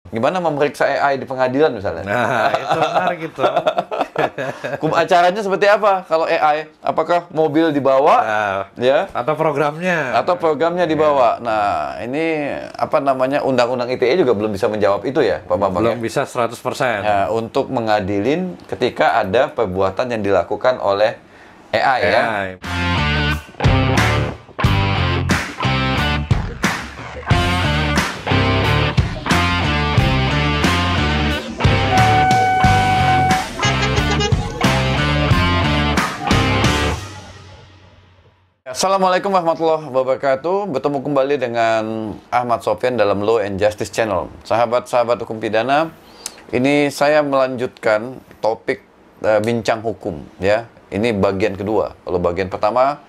Gimana memeriksa AI di pengadilan misalnya? Nah, itu menarik itu. Hukum acaranya seperti apa kalau AI? Apakah mobil dibawa, ya? Atau programnya? Atau programnya dibawa. Nah, ini apa namanya, Undang-Undang ITE juga belum bisa menjawab itu ya, Pak Bambang? Belum bisa 100%. Ya, untuk mengadilin ketika ada perbuatan yang dilakukan oleh AI. Ya. Assalamualaikum warahmatullahi wabarakatuh. Bertemu kembali dengan Ahmad Sofyan dalam Law and Justice Channel. Sahabat-sahabat hukum pidana, ini saya melanjutkan topik bincang hukum, ya. Ini bagian kedua. Kalau bagian pertama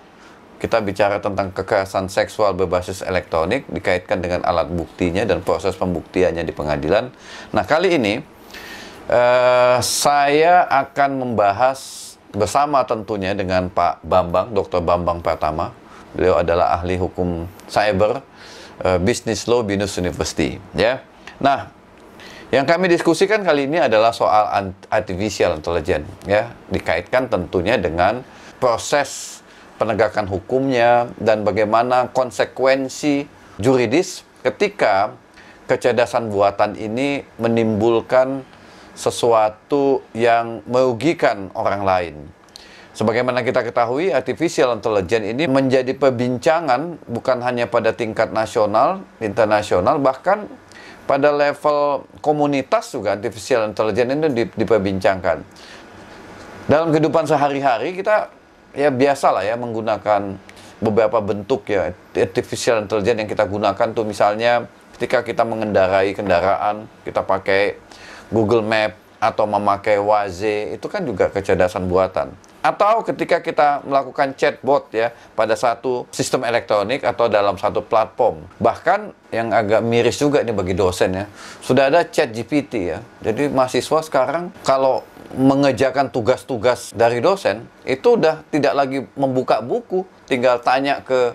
kita bicara tentang kekerasan seksual berbasis elektronik dikaitkan dengan alat buktinya dan proses pembuktiannya di pengadilan. Nah, kali ini saya akan membahas bersama tentunya dengan Pak Bambang, Dr. Bambang Pratama. Beliau adalah ahli hukum cyber, Business Law BINUS University. Ya. Nah, yang kami diskusikan kali ini adalah soal artificial intelligence, ya, dikaitkan tentunya dengan proses penegakan hukumnya dan bagaimana konsekuensi juridis ketika kecerdasan buatan ini menimbulkan sesuatu yang merugikan orang lain. Sebagaimana kita ketahui, artificial intelligence ini menjadi perbincangan bukan hanya pada tingkat nasional, internasional, bahkan pada level komunitas juga artificial intelligence ini diperbincangkan. Dalam kehidupan sehari-hari kita ya biasalah ya menggunakan beberapa bentuk ya artificial intelligence yang kita gunakan tuh, misalnya ketika kita mengendarai kendaraan, kita pakai Google Map atau memakai Waze, itu kan juga kecerdasan buatan. Atau ketika kita melakukan chatbot ya pada satu sistem elektronik atau dalam satu platform. Bahkan yang agak miris juga ini bagi dosen ya, sudah ada ChatGPT ya. Jadi mahasiswa sekarang kalau mengerjakan tugas-tugas dari dosen itu udah tidak lagi membuka buku, tinggal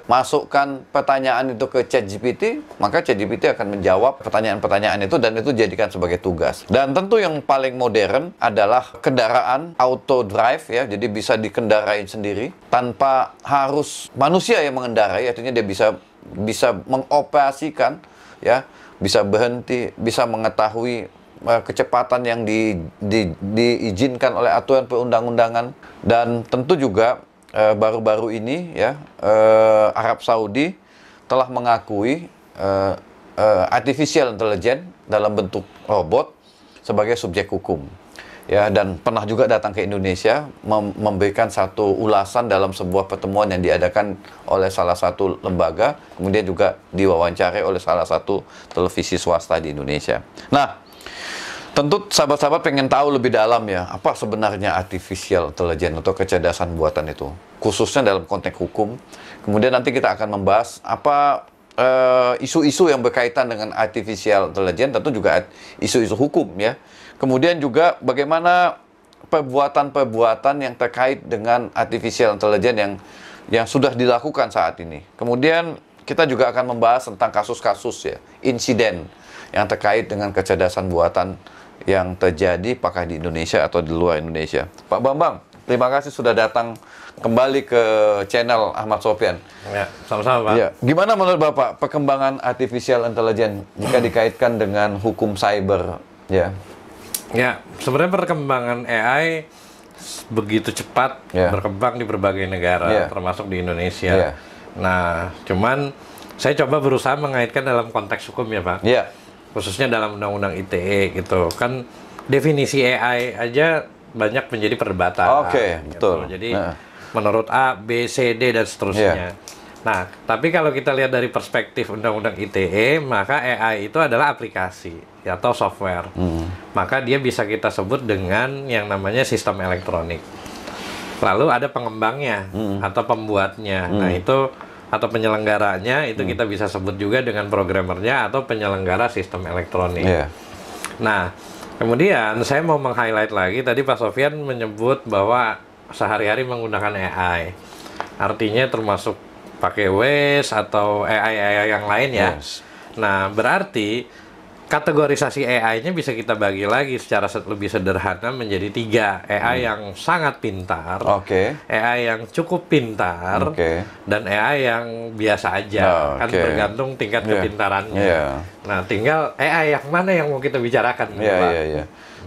masukkan pertanyaan itu ke ChatGPT, maka ChatGPT akan menjawab pertanyaan-pertanyaan itu dan itu jadikan sebagai tugas. Dan tentu yang paling modern adalah kendaraan auto drive ya, jadi bisa dikendarai sendiri tanpa harus manusia yang mengendarai, artinya dia bisa mengoperasikan ya, bisa berhenti, bisa mengetahui kecepatan yang diizinkan oleh aturan perundang-undangan. Dan tentu juga baru-baru ini ya Arab Saudi telah mengakui artificial intelligence dalam bentuk robot sebagai subjek hukum ya, dan pernah juga datang ke Indonesia memberikan satu ulasan dalam sebuah pertemuan yang diadakan oleh salah satu lembaga, kemudian juga diwawancarai oleh salah satu televisi swasta di Indonesia. Nah, tentu sahabat-sahabat pengen tahu lebih dalam ya, apa sebenarnya artificial intelligence atau kecerdasan buatan itu, khususnya dalam konteks hukum. Kemudian nanti kita akan membahas apa isu-isu yang berkaitan dengan artificial intelligence, tentu juga isu-isu hukum ya. Kemudian juga bagaimana perbuatan-perbuatan yang terkait dengan artificial intelligence yang sudah dilakukan saat ini. Kemudian kita juga akan membahas tentang kasus-kasus ya, insiden yang terkait dengan kecerdasan buatan yang terjadi apakah di Indonesia atau di luar Indonesia. Pak Bambang, terima kasih sudah datang kembali ke channel Ahmad Sofyan. Ya, sama-sama, Pak. Ya. Gimana menurut Bapak perkembangan artificial intelligence jika dikaitkan dengan hukum cyber? Ya. Ya, sebenarnya perkembangan AI begitu cepat berkembang di berbagai negara, termasuk di Indonesia. Nah, cuman saya coba berusaha mengaitkan dalam konteks hukum ya, Pak. Khususnya dalam Undang-Undang ITE gitu. Kan definisi AI aja banyak menjadi perdebatan. Betul. Jadi menurut A, B, C, D dan seterusnya. Nah, tapi kalau kita lihat dari perspektif Undang-Undang ITE, maka AI itu adalah aplikasi atau software. Maka dia bisa kita sebut dengan yang namanya sistem elektronik. Lalu ada pengembangnya atau pembuatnya. Nah, itu atau penyelenggaranya itu kita bisa sebut juga dengan programmernya atau penyelenggara sistem elektronik. Nah, kemudian saya mau meng-highlight lagi, tadi Pak Sofyan menyebut bahwa sehari-hari menggunakan AI. Artinya termasuk pakai Waze atau AI yang lain ya. Nah, berarti kategorisasi AI-nya bisa kita bagi lagi secara lebih sederhana menjadi 3. AI yang sangat pintar, AI yang cukup pintar, dan AI yang biasa aja. Kan bergantung tingkat kepintarannya. Nah, tinggal AI yang mana yang mau kita bicarakan?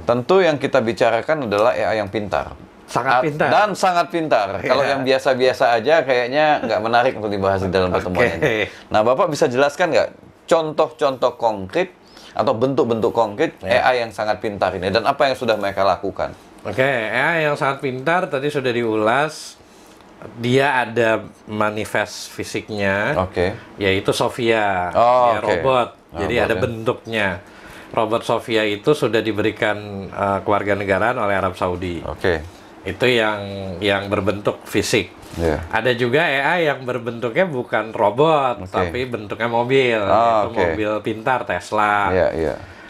Tentu yang kita bicarakan adalah AI yang pintar. Sangat pintar. Dan sangat pintar. Kalau yang biasa-biasa aja kayaknya nggak menarik untuk dibahas di dalam pertemuan ini. Nah, Bapak bisa jelaskan nggak contoh-contoh konkret atau bentuk-bentuk konkret AI yang sangat pintar ini, dan apa yang sudah mereka lakukan? AI yang sangat pintar tadi sudah diulas. Dia ada manifest fisiknya, yaitu Sophia, dia robot. Jadi ada bentuknya. Robot Sophia itu sudah diberikan kewarganegaraan oleh Arab Saudi. Itu yang berbentuk fisik. Ada juga AI yang berbentuknya bukan robot, tapi bentuknya mobil, yaitu mobil pintar Tesla.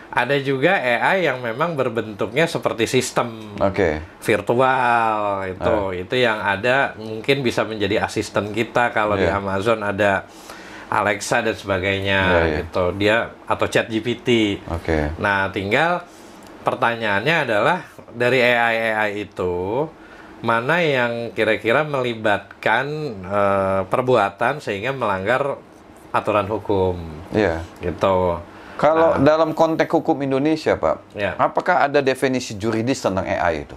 Ada juga AI yang memang berbentuknya seperti sistem virtual. Itu yang ada mungkin bisa menjadi asisten kita kalau di Amazon ada Alexa dan sebagainya, gitu. Dia atau ChatGPT. Nah, tinggal pertanyaannya adalah dari AI itu mana yang kira-kira melibatkan perbuatan sehingga melanggar aturan hukum, gitu. Kalau dalam konteks hukum Indonesia, Pak, apakah ada definisi juridis tentang AI itu?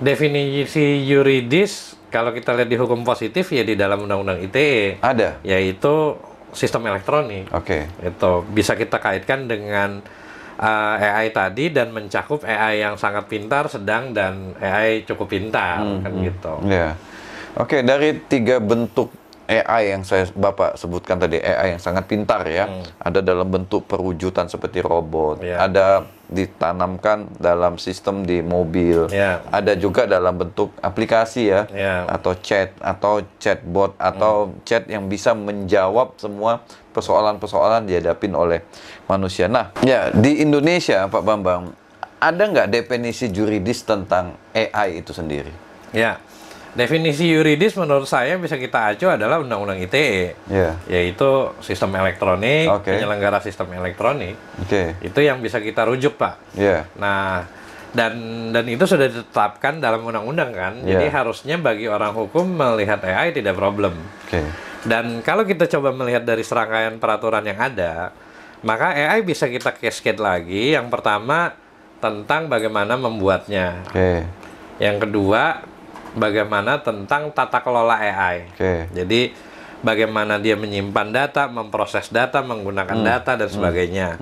Definisi yuridis kalau kita lihat di hukum positif ya di dalam Undang-Undang ITE ada, yaitu sistem elektronik. Itu bisa kita kaitkan dengan AI tadi dan mencakup AI yang sangat pintar, sedang, dan AI cukup pintar, kan gitu. Dari 3 bentuk AI yang Bapak sebutkan tadi, AI yang sangat pintar ada dalam bentuk perwujudan seperti robot, ada ditanamkan dalam sistem di mobil, ada juga dalam bentuk aplikasi atau chat, atau chatbot, atau chat yang bisa menjawab semua persoalan-persoalan dihadapin oleh manusia. Nah, di Indonesia, Pak Bambang, ada nggak definisi juridis tentang AI itu sendiri? Definisi yuridis menurut saya bisa kita acu adalah Undang-Undang ITE, yaitu sistem elektronik, penyelenggara sistem elektronik. Itu yang bisa kita rujuk, Pak. Nah, dan itu sudah ditetapkan dalam undang-undang kan, jadi harusnya bagi orang hukum melihat AI tidak problem. Dan kalau kita coba melihat dari serangkaian peraturan yang ada, maka AI bisa kita cascade lagi. Yang pertama tentang bagaimana membuatnya. Yang kedua, bagaimana tentang tata kelola AI. Jadi bagaimana dia menyimpan data, memproses data, menggunakan data dan sebagainya.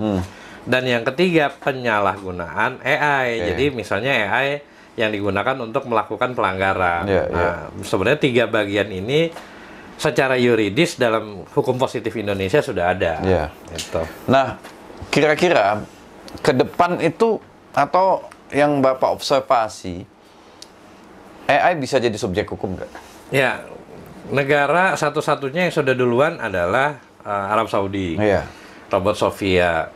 Dan yang ketiga, penyalahgunaan AI. Jadi misalnya AI yang digunakan untuk melakukan pelanggaran. Nah, sebenarnya 3 bagian ini secara yuridis dalam hukum positif Indonesia sudah ada. Gitu. Nah, kira-kira ke depan itu atau yang Bapak observasi, AI bisa jadi subjek hukum nggak? Negara satu-satunya yang sudah duluan adalah Arab Saudi. Robot Sophia.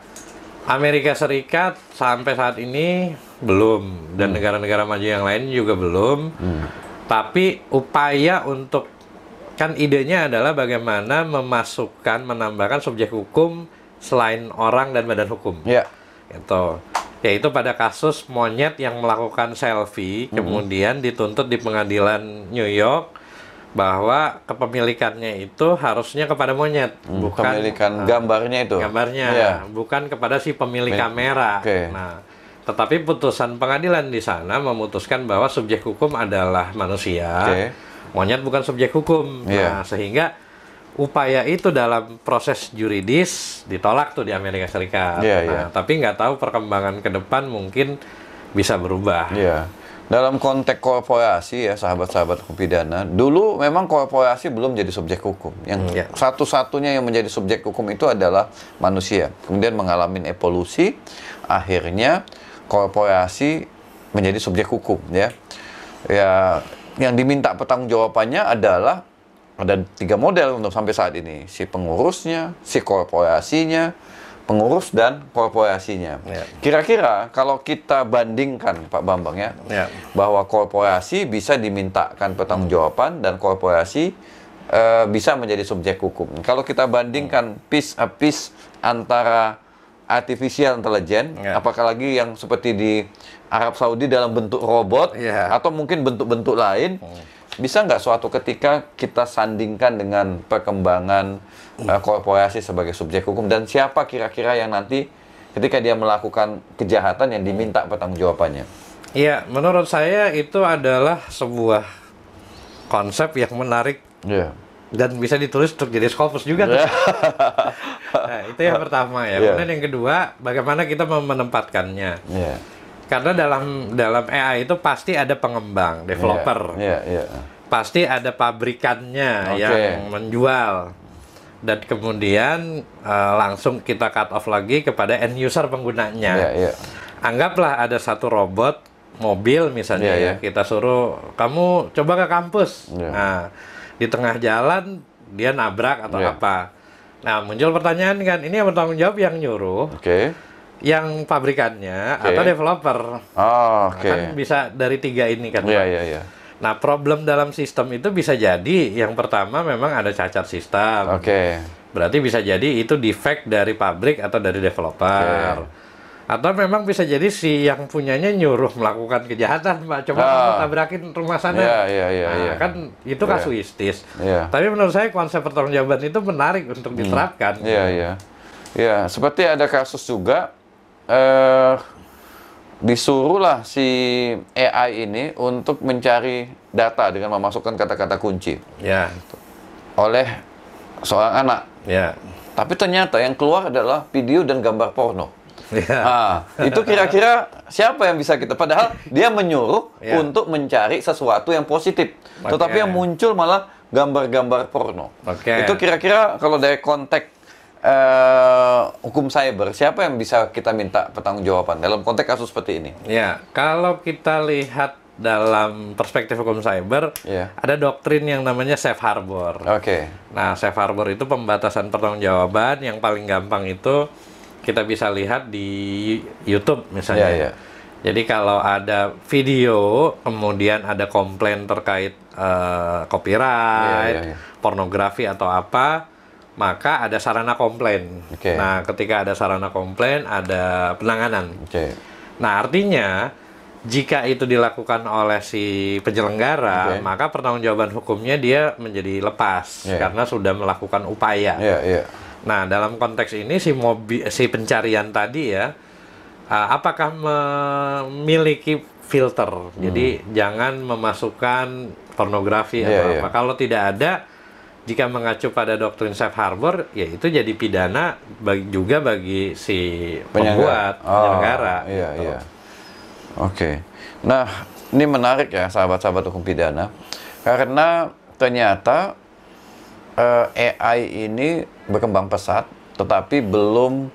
Amerika Serikat sampai saat ini belum, dan negara-negara maju yang lain juga belum. Tapi upaya untuk, kan idenya adalah bagaimana menambahkan subjek hukum selain orang dan badan hukum. Gitu. Yaitu pada kasus monyet yang melakukan selfie, kemudian dituntut di pengadilan New York bahwa kepemilikannya itu harusnya kepada monyet, bukan pemilikan gambarnya itu. Bukan kepada si pemilik kamera. Nah, tetapi putusan pengadilan di sana memutuskan bahwa subjek hukum adalah manusia, monyet bukan subjek hukum. Nah, sehingga upaya itu dalam proses juridis ditolak tuh di Amerika Serikat. Tapi nggak tahu perkembangan ke depan mungkin bisa berubah. Dalam konteks korporasi sahabat-sahabat hukum pidana, dulu memang korporasi belum jadi subjek hukum. Yang satu-satunya yang menjadi subjek hukum itu adalah manusia. Kemudian mengalami evolusi, akhirnya korporasi menjadi subjek hukum. Yang diminta pertanggungjawabannya adalah ada 3 model untuk sampai saat ini: si pengurusnya, si korporasinya, pengurus dan korporasinya. Kira-kira kalau kita bandingkan, Pak Bambang bahwa korporasi bisa dimintakan pertanggungjawaban dan korporasi bisa menjadi subjek hukum. Kalau kita bandingkan piece a piece antara artificial intelligence, apakah lagi yang seperti di Arab Saudi dalam bentuk robot, atau mungkin bentuk-bentuk lain, bisa nggak suatu ketika kita sandingkan dengan perkembangan korporasi sebagai subjek hukum, dan siapa kira-kira yang nanti ketika dia melakukan kejahatan yang diminta pertanggungjawabannya? Iya, menurut saya itu adalah sebuah konsep yang menarik. Dan bisa ditulis untuk jadi Scopus juga. Nah, itu yang pertama ya. Kemudian yang kedua, bagaimana kita menempatkannya. Karena dalam AI itu pasti ada pengembang, developer. Pasti ada pabrikannya yang menjual. Dan kemudian langsung kita cut off lagi kepada end user penggunanya. Anggaplah ada satu robot mobil misalnya kita suruh kamu coba ke kampus. Nah, di tengah jalan dia nabrak atau apa. Nah, muncul pertanyaan kan, ini yang bertanggung jawab yang nyuruh, yang pabrikannya atau developer. Kan bisa dari tiga ini kan. Nah, problem dalam sistem itu bisa jadi yang pertama memang ada cacat sistem. Berarti bisa jadi itu defect dari pabrik atau dari developer. Atau memang bisa jadi si yang punyanya nyuruh melakukan kejahatan, Pak. Coba kamu tabrakin rumah sana. Kan itu kasuistis. Tapi menurut saya konsep pertanggungjawaban itu menarik untuk diterapkan. Seperti ada kasus juga, disuruhlah si AI ini untuk mencari data dengan memasukkan kata-kata kunci oleh seorang anak. Tapi ternyata yang keluar adalah video dan gambar porno. Itu kira-kira siapa yang bisa kita, padahal dia menyuruh untuk mencari sesuatu yang positif, tetapi yang muncul malah gambar-gambar porno. Itu kira-kira kalau dari konteks hukum cyber, siapa yang bisa kita minta pertanggungjawaban dalam konteks kasus seperti ini? Kalau kita lihat dalam perspektif hukum cyber, ada doktrin yang namanya safe harbor. Nah, safe harbor itu pembatasan pertanggungjawaban yang paling gampang itu kita bisa lihat di YouTube misalnya. Jadi kalau ada video, kemudian ada komplain terkait copyright, pornografi atau apa, maka ada sarana komplain. Nah, ketika ada sarana komplain, ada penanganan. Nah, artinya jika itu dilakukan oleh si penyelenggara, maka pertanggungjawaban hukumnya dia menjadi lepas karena sudah melakukan upaya. Nah, dalam konteks ini si pencarian tadi apakah memiliki filter? Jadi jangan memasukkan pornografi atau apa. Kalau tidak ada, jika mengacu pada doktrin safe harbor, ya itu jadi pidana juga bagi si pembuat penyelenggara. Nah, ini menarik ya, sahabat-sahabat hukum pidana, karena ternyata AI ini berkembang pesat, tetapi belum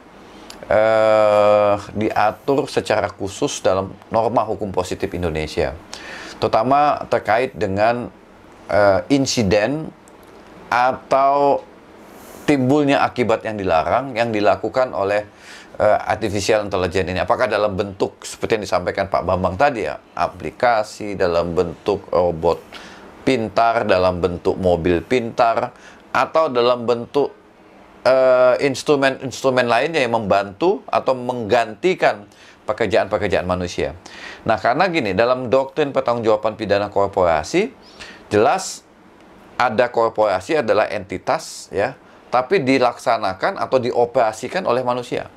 diatur secara khusus dalam norma hukum positif Indonesia, terutama terkait dengan insiden atau timbulnya akibat yang dilarang yang dilakukan oleh artificial intelligence ini. Apakah dalam bentuk seperti yang disampaikan Pak Bambang tadi aplikasi, dalam bentuk robot pintar, dalam bentuk mobil pintar, atau dalam bentuk instrumen-instrumen lainnya yang membantu atau menggantikan pekerjaan-pekerjaan manusia. Nah, karena gini, dalam doktrin pertanggungjawaban pidana korporasi, jelas ada korporasi adalah entitas, tapi dilaksanakan atau dioperasikan oleh manusia.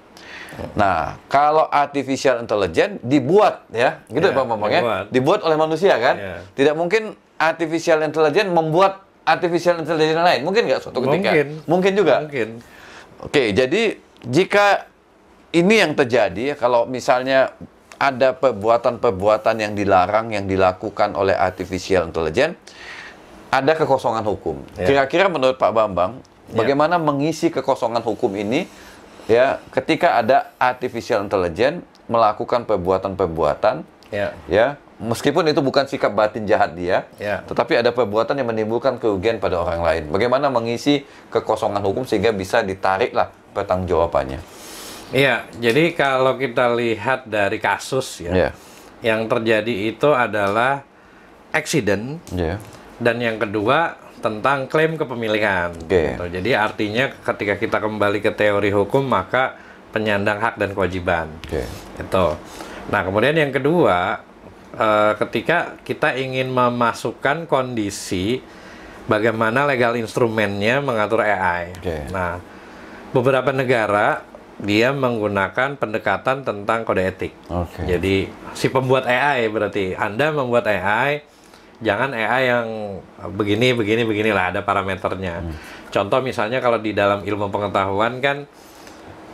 Nah, kalau artificial intelligence dibuat, gitu Pak Bambang dibuat oleh manusia kan? Tidak mungkin artificial intelligence membuat artificial intelligence lain, mungkin nggak suatu ketika? Mungkin juga. Oke, jadi jika ini yang terjadi, kalau misalnya ada perbuatan-perbuatan yang dilarang yang dilakukan oleh artificial intelligence, ada kekosongan hukum. Kira-kira menurut Pak Bambang, bagaimana mengisi kekosongan hukum ini ketika ada artificial intelligence melakukan perbuatan-perbuatan meskipun itu bukan sikap batin jahat dia, tetapi ada perbuatan yang menimbulkan kerugian pada orang lain. Bagaimana mengisi kekosongan hukum sehingga bisa ditariklah pertanggungjawabannya? Jadi kalau kita lihat dari kasus yang terjadi itu adalah accident, dan yang kedua tentang klaim kepemilikan. Gitu. Jadi artinya ketika kita kembali ke teori hukum, maka penyandang hak dan kewajiban. Oke. Itu. Nah, kemudian yang kedua, ketika kita ingin memasukkan kondisi bagaimana legal instrumennya mengatur AI. Oke. Nah, beberapa negara dia menggunakan pendekatan tentang kode etik. Oke. Jadi si pembuat AI berarti Anda membuat AI, jangan AI yang beginilah, ada parameternya. Contoh misalnya kalau di dalam ilmu pengetahuan kan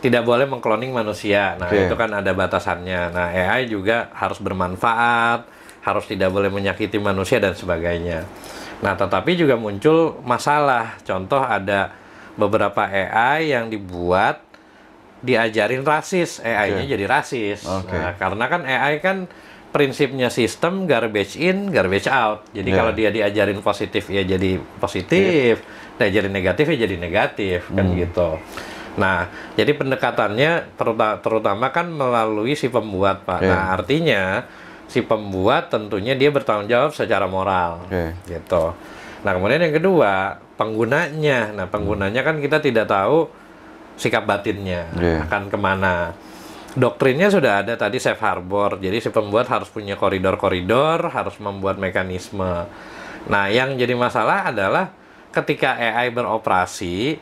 tidak boleh mengkloning manusia. Nah, Oke. itu kan ada batasannya. Nah, AI juga harus bermanfaat, harus tidak boleh menyakiti manusia dan sebagainya. Nah, tetapi juga muncul masalah. Contoh ada beberapa AI yang dibuat diajarin rasis, AI-nya jadi rasis. Oke. Nah, karena kan AI kan prinsipnya sistem garbage in, garbage out. Jadi kalau dia diajarin positif ya jadi positif, diajarin negatif ya jadi negatif, kan gitu. Nah, jadi pendekatannya terutama kan melalui si pembuat, Pak. Nah, artinya si pembuat tentunya dia bertanggung jawab secara moral, gitu. Nah, kemudian yang kedua, penggunanya. Nah, penggunanya kan kita tidak tahu sikap batinnya akan kemana. Doktrinnya sudah ada tadi safe harbor, jadi si pembuat harus punya koridor-koridor, harus membuat mekanisme. Nah, yang jadi masalah adalah ketika AI beroperasi,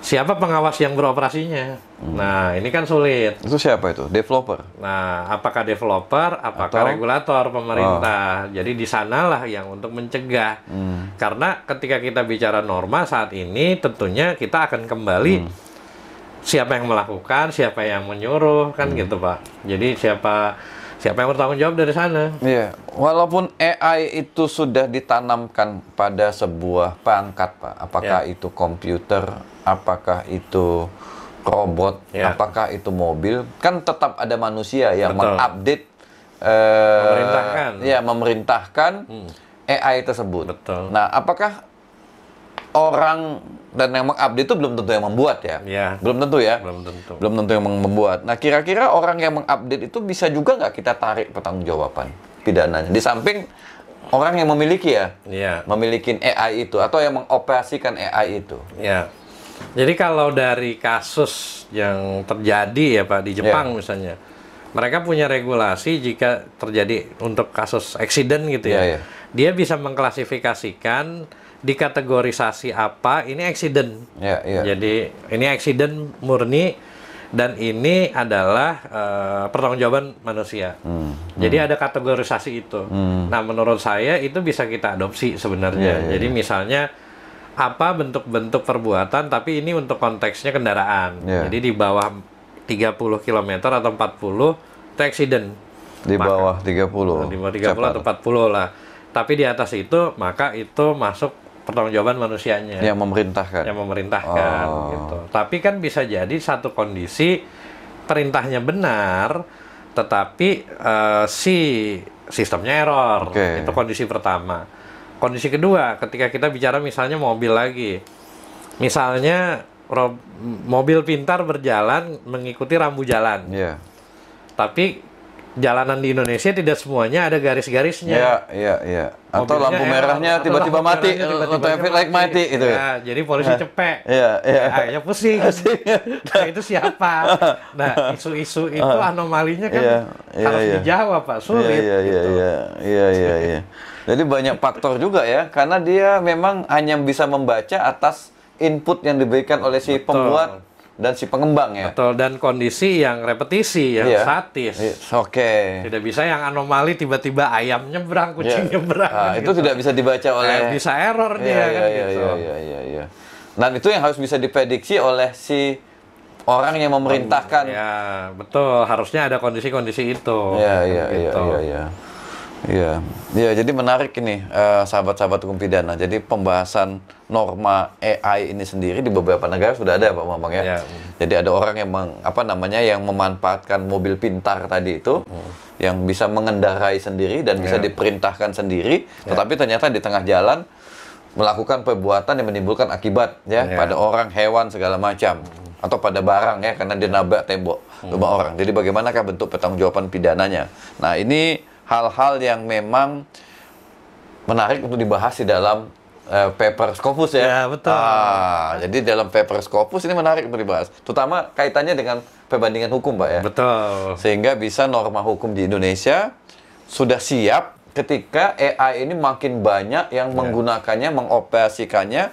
siapa pengawas yang beroperasinya? Nah, ini kan sulit. Itu siapa itu? Developer? Nah, apakah developer, apakah regulator, pemerintah? Jadi di sanalah yang untuk mencegah. Karena ketika kita bicara norma saat ini, tentunya kita akan kembali siapa yang melakukan, siapa yang menyuruh, kan gitu, Pak. Jadi siapa yang bertanggung jawab dari sana? Iya, walaupun AI itu sudah ditanamkan pada sebuah perangkat, Pak. Apakah itu komputer, apakah itu robot, apakah itu mobil, kan tetap ada manusia yang mengupdate, memerintahkan AI tersebut. Betul. Nah, apakah orang dan yang mengupdate itu belum tentu yang membuat ya? Belum tentu ya? Belum tentu yang membuat. Nah, kira-kira orang yang mengupdate itu bisa juga nggak kita tarik pertanggungjawaban pidananya? Di samping orang yang memiliki memiliki AI itu atau yang mengoperasikan AI itu. Jadi kalau dari kasus yang terjadi ya Pak di Jepang misalnya, mereka punya regulasi jika terjadi untuk kasus accident gitu ya, dia bisa mengklasifikasikan dikategorisasi apa ini accident. Jadi ini accident murni dan ini adalah pertanggungjawaban manusia. Jadi ada kategorisasi itu. Nah, menurut saya itu bisa kita adopsi sebenarnya. Jadi misalnya apa bentuk-bentuk perbuatan tapi ini untuk konteksnya kendaraan. Jadi di bawah 30 km atau 40 itu accident. Di bawah 30. Di bawah 30 atau 40 lah. Tapi di atas itu maka itu masuk pertanggungjawaban manusianya. Yang memerintahkan gitu. Tapi kan bisa jadi satu kondisi perintahnya benar tetapi si sistemnya error. Itu kondisi pertama. Kondisi kedua, ketika kita bicara misalnya mobil lagi. Misalnya mobil pintar berjalan mengikuti rambu jalan. Tapi jalanan di Indonesia tidak semuanya ada garis-garisnya. Atau lampu merahnya tiba-tiba mati, atau traffic light mati itu. Jadi polisi cepet. Akhirnya pusing. Nah, itu siapa? Nah, isu-isu itu anomalinya kan harus dijawab, Pak. Sulit. Jadi banyak faktor juga ya, karena dia memang hanya bisa membaca atas input yang diberikan oleh si pembuat dan si pengembang ya. Betul, dan kondisi yang repetisi, yang statis. Tidak bisa yang anomali tiba-tiba ayam nyebrang, kucing nyebrang. Itu tidak bisa dibaca oleh... bisa error dia kan gitu. Dan itu yang harus bisa diprediksi oleh si orang yang memerintahkan. Betul. Harusnya ada kondisi-kondisi itu. Jadi menarik ini sahabat-sahabat hukum pidana. Jadi pembahasan norma AI ini sendiri di beberapa negara sudah ada Pak Bambang ya. Jadi ada orang yang yang memanfaatkan mobil pintar tadi itu yang bisa mengendarai sendiri dan bisa diperintahkan sendiri, tetapi ternyata di tengah jalan melakukan perbuatan yang menimbulkan akibat pada orang, hewan segala macam atau pada barang ya karena dia nabrak tembok rumah orang. Jadi bagaimanakah bentuk pertanggungjawaban pidananya? Nah, ini hal-hal yang memang menarik untuk dibahas di dalam paper Scopus ya. Ya, betul. Jadi dalam paper Scopus ini menarik untuk dibahas. Terutama kaitannya dengan perbandingan hukum, Pak ya. Betul. Sehingga bisa norma hukum di Indonesia sudah siap ketika AI ini makin banyak yang menggunakannya, mengoperasikannya,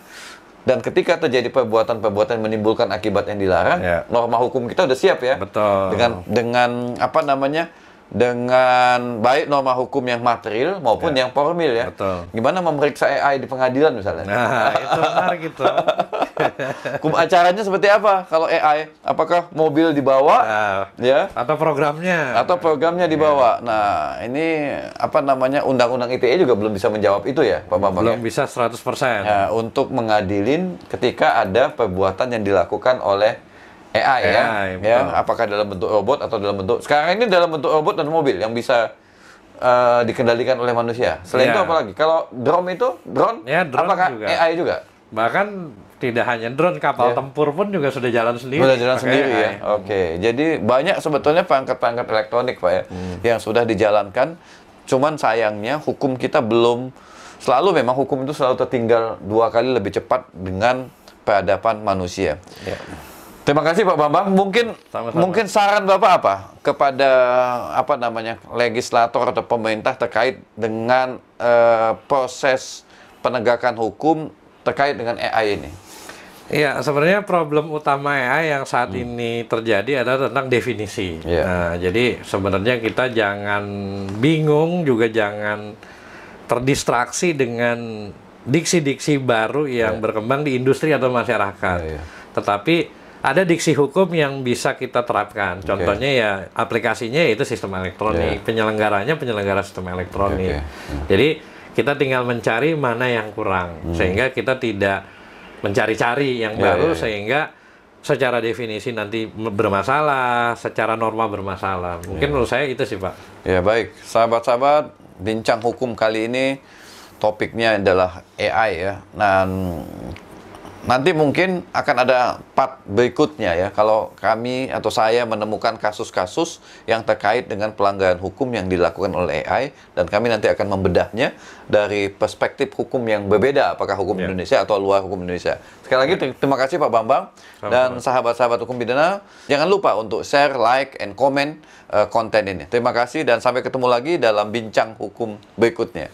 dan ketika terjadi perbuatan-perbuatan yang menimbulkan akibat yang dilarang, norma hukum kita udah siap ya. Betul. Dengan apa namanya? Dengan baik norma hukum yang material maupun yang formil ya. Betul. Gimana memeriksa AI di pengadilan misalnya? Nah, itu menarik itu. Hukum acaranya seperti apa kalau AI? Apakah mobil dibawa? Ya. Atau programnya? Atau programnya dibawa. Nah, ini apa namanya Undang-Undang ITE juga belum bisa menjawab itu ya, Pak Bambang. Belum bisa 100%. Ya, untuk mengadilin ketika ada perbuatan yang dilakukan oleh AI ya, apakah dalam bentuk robot atau dalam bentuk sekarang ini dalam bentuk robot dan mobil yang bisa dikendalikan oleh manusia. Selain itu apa lagi? Kalau drone apakah juga. AI juga? Bahkan tidak hanya drone, kapal tempur pun juga sudah jalan sendiri. Sudah jalan sendiri ya. Oke, jadi banyak sebetulnya perangkat-perangkat elektronik Pak ya, yang sudah dijalankan. Cuman sayangnya hukum kita belum memang hukum itu selalu tertinggal 2 kali lebih cepat dengan peradaban manusia. Ya. Terima kasih Pak Bambang. Mungkin saran Bapak apa kepada apa namanya legislator atau pemerintah terkait dengan proses penegakan hukum terkait dengan AI ini? Iya, sebenarnya problem utama AI yang saat ini terjadi adalah tentang definisi. Nah, jadi sebenarnya kita jangan bingung, juga jangan terdistraksi dengan diksi-diksi baru yang berkembang di industri atau masyarakat. Tetapi ada diksi hukum yang bisa kita terapkan. Contohnya ya aplikasinya yaitu sistem elektronik, penyelenggaranya penyelenggara sistem elektronik. Jadi kita tinggal mencari mana yang kurang, sehingga kita tidak mencari-cari yang baru, sehingga secara definisi nanti bermasalah, secara norma bermasalah. Mungkin menurut saya itu sih Pak. Ya baik, sahabat-sahabat, bincang hukum kali ini topiknya adalah AI ya. Nanti mungkin akan ada part berikutnya ya, kalau kami atau saya menemukan kasus-kasus yang terkait dengan pelanggaran hukum yang dilakukan oleh AI, dan kami nanti akan membedahnya dari perspektif hukum yang berbeda, apakah hukum Indonesia atau luar hukum Indonesia. Sekali lagi terima kasih Pak Bambang dan sahabat-sahabat hukum pidana. Jangan lupa untuk share, like, and comment konten ini. Terima kasih dan sampai ketemu lagi dalam bincang hukum berikutnya.